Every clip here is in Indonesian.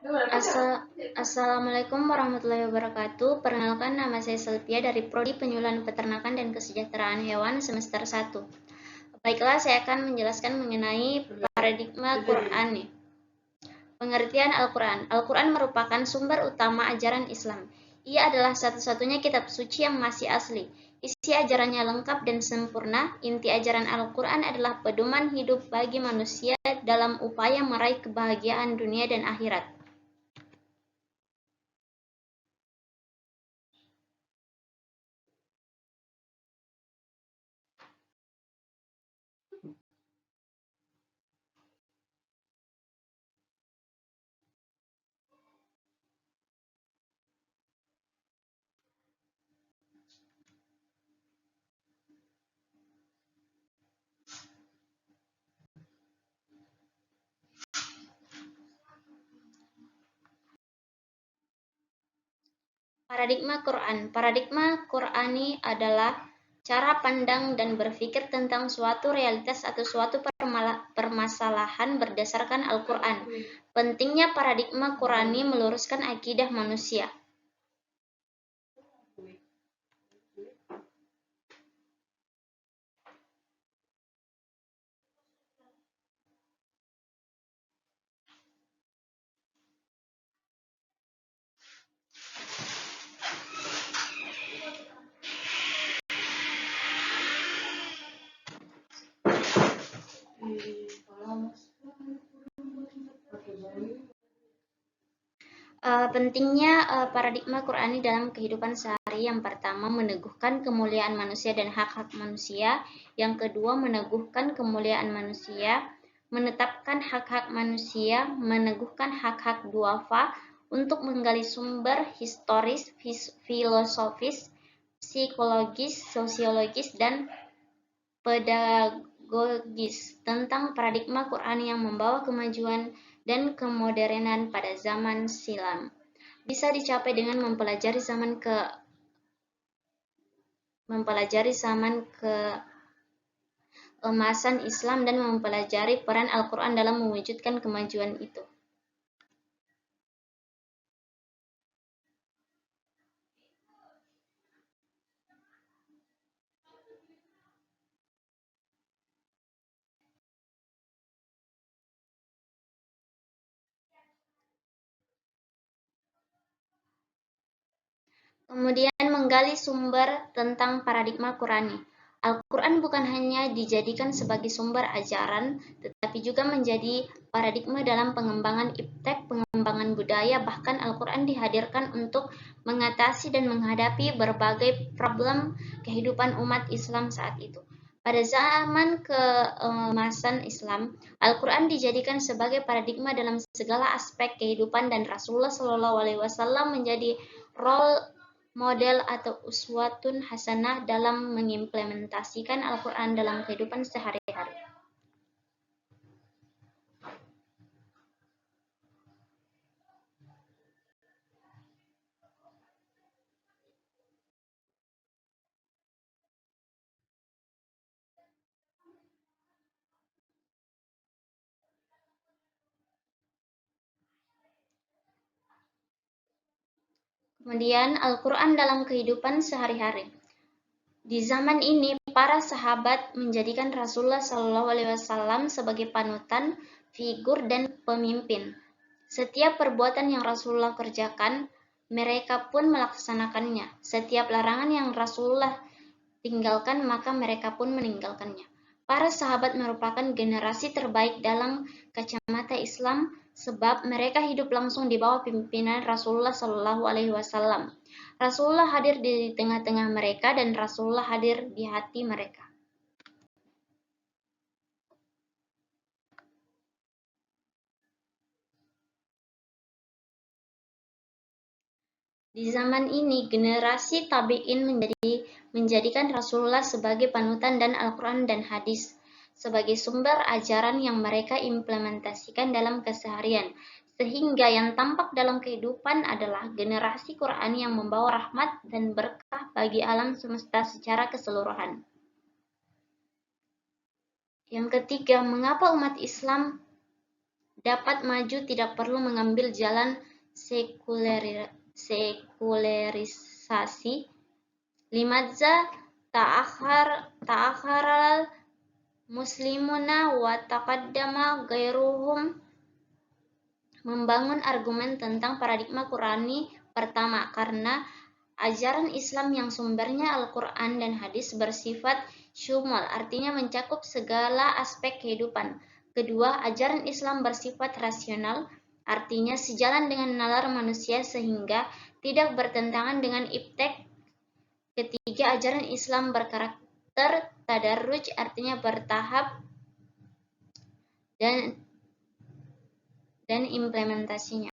Assalamualaikum warahmatullahi wabarakatuh. Perkenalkan, nama saya Selvia dari Prodi Penyuluhan Peternakan dan Kesejahteraan Hewan semester 1. Baiklah, saya akan menjelaskan mengenai paradigma Quran. Pengertian Al-Quran. Al-Quran merupakan sumber utama ajaran Islam. Ia adalah satu-satunya kitab suci yang masih asli. Isi ajarannya lengkap dan sempurna. Inti ajaran Al-Quran adalah pedoman hidup bagi manusia dalam upaya meraih kebahagiaan dunia dan akhirat. Paradigma Quran. Paradigma Qurani adalah cara pandang dan berpikir tentang suatu realitas atau suatu permasalahan berdasarkan Al-Quran. Pentingnya paradigma Qurani meluruskan akidah manusia. Pentingnya paradigma Qurani dalam kehidupan sehari. Yang pertama, meneguhkan kemuliaan manusia dan hak-hak manusia. Yang kedua, meneguhkan kemuliaan manusia, menetapkan hak-hak manusia, meneguhkan hak-hak duafa, untuk menggali sumber historis, filosofis, psikologis, sosiologis, dan pedagogis tentang paradigma Qurani yang membawa kemajuan dan kemodernan pada zaman silam. Bisa dicapai dengan mempelajari zaman keemasan Islam dan mempelajari peran Al-Quran dalam mewujudkan kemajuan itu. Kemudian menggali sumber tentang paradigma Qurani. Al-Quran bukan hanya dijadikan sebagai sumber ajaran, tetapi juga menjadi paradigma dalam pengembangan iptek, pengembangan budaya. Bahkan Al-Quran dihadirkan untuk mengatasi dan menghadapi berbagai problem kehidupan umat Islam saat itu. Pada zaman keemasan Islam, Al-Quran dijadikan sebagai paradigma dalam segala aspek kehidupan dan Rasulullah SAW menjadi role model atau uswatun hasanah dalam mengimplementasikan Al-Quran dalam kehidupan sehari-hari. Kemudian Al-Quran dalam kehidupan sehari-hari. Di zaman ini, para sahabat menjadikan Rasulullah SAW sebagai panutan, figur, dan pemimpin. Setiap perbuatan yang Rasulullah kerjakan, mereka pun melaksanakannya. Setiap larangan yang Rasulullah tinggalkan, maka mereka pun meninggalkannya. Para sahabat merupakan generasi terbaik dalam kacamata Islam, sebab mereka hidup langsung di bawah pimpinan Rasulullah SAW. Rasulullah hadir di tengah-tengah mereka dan Rasulullah hadir di hati mereka. Di zaman ini, generasi tabi'in menjadikan Rasulullah sebagai panutan dan Al-Quran dan hadis sebagai sumber ajaran yang mereka implementasikan dalam keseharian. Sehingga yang tampak dalam kehidupan adalah generasi Quran yang membawa rahmat dan berkah bagi alam semesta secara keseluruhan. Yang ketiga, mengapa umat Islam dapat maju tidak perlu mengambil jalan sekulerisasi. Limadza ta'akharal muslimuna wa taqaddama gairuhum. Membangun argumen tentang paradigma Qurani pertama, karena ajaran Islam yang sumbernya Al-Quran dan hadis bersifat syumul, artinya mencakup segala aspek kehidupan. Kedua, ajaran Islam bersifat rasional, artinya sejalan dengan nalar manusia sehingga tidak bertentangan dengan iptek. Ketiga, ajaran Islam berkarakter tadarruj, artinya bertahap dan implementasinya.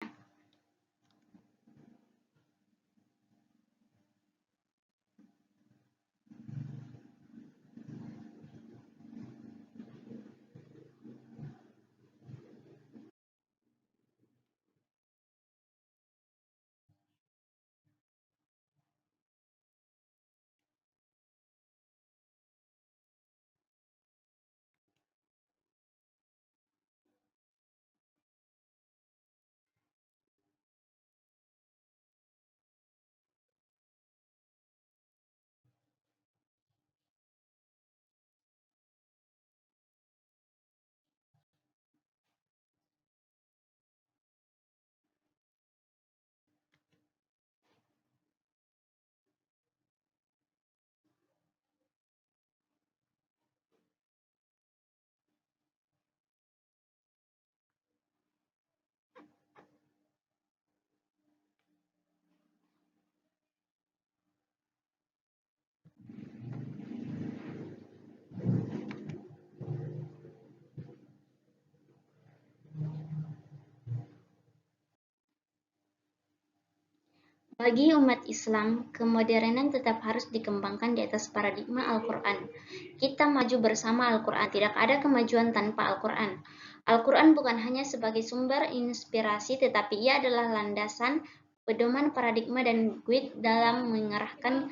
Bagi umat Islam, kemodernan tetap harus dikembangkan di atas paradigma Al-Quran. Kita maju bersama Al-Quran, tidak ada kemajuan tanpa Al-Quran. Al-Quran bukan hanya sebagai sumber inspirasi, tetapi ia adalah landasan, pedoman paradigma dan guide dalam mengarahkan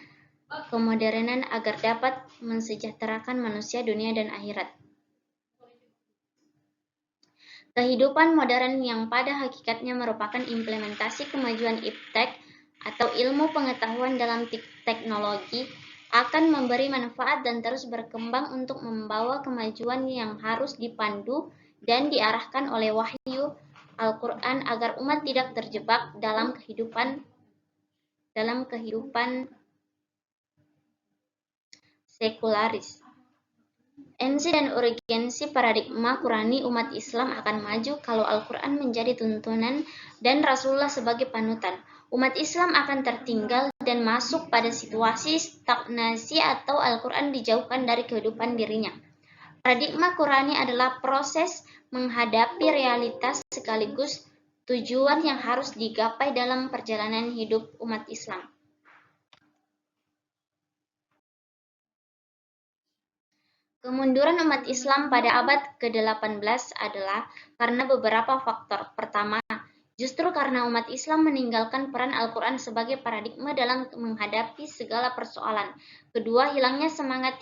kemodernan agar dapat mensejahterakan manusia, dunia, dan akhirat. Kehidupan modern yang pada hakikatnya merupakan implementasi kemajuan iptek atau ilmu pengetahuan dalam teknologi akan memberi manfaat dan terus berkembang untuk membawa kemajuan yang harus dipandu dan diarahkan oleh wahyu Al-Quran agar umat tidak terjebak dalam kehidupan sekularis. Esensi dan urgensi paradigma Qurani umat Islam akan maju kalau Al-Quran menjadi tuntunan dan Rasulullah sebagai panutan. Umat Islam akan tertinggal dan masuk pada situasi stagnasi atau Al-Quran dijauhkan dari kehidupan dirinya. Paradigma Qurani adalah proses menghadapi realitas sekaligus tujuan yang harus digapai dalam perjalanan hidup umat Islam. Kemunduran umat Islam pada abad ke-18 adalah karena beberapa faktor. Pertama, justru karena umat Islam meninggalkan peran Al-Quran sebagai paradigma dalam menghadapi segala persoalan. Kedua, hilangnya semangat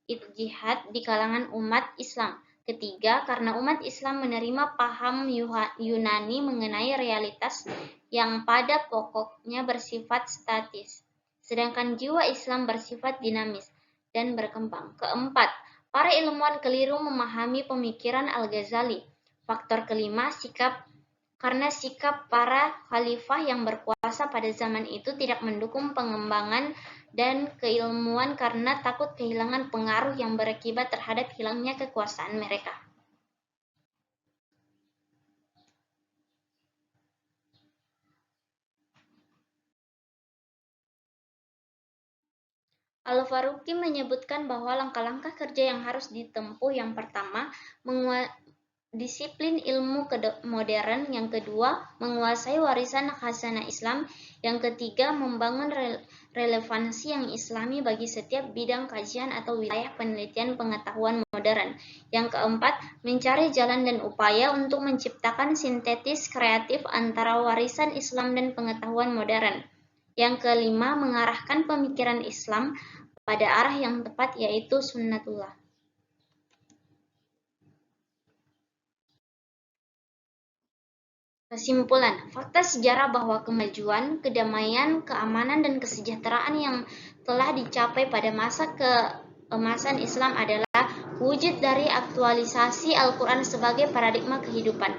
ijtihad di kalangan umat Islam. Ketiga, karena umat Islam menerima paham Yunani mengenai realitas yang pada pokoknya bersifat statis, sedangkan jiwa Islam bersifat dinamis dan berkembang. Keempat, para ilmuwan keliru memahami pemikiran Al-Ghazali. Faktor kelima, karena sikap para khalifah yang berkuasa pada zaman itu tidak mendukung pengembangan dan keilmuan karena takut kehilangan pengaruh yang berakibat terhadap hilangnya kekuasaan mereka. Al-Faruqi menyebutkan bahwa langkah-langkah kerja yang harus ditempuh yang pertama, disiplin ilmu modern, yang kedua, menguasai warisan khasanah Islam, yang ketiga, membangun relevansi yang islami bagi setiap bidang kajian atau wilayah penelitian pengetahuan modern, yang keempat, mencari jalan dan upaya untuk menciptakan sintetis kreatif antara warisan Islam dan pengetahuan modern, yang kelima, mengarahkan pemikiran Islam pada arah yang tepat, yaitu sunnatullah. Kesimpulan, fakta sejarah bahwa kemajuan, kedamaian, keamanan, dan kesejahteraan yang telah dicapai pada masa keemasan Islam adalah wujud dari aktualisasi Al-Quran sebagai paradigma kehidupan.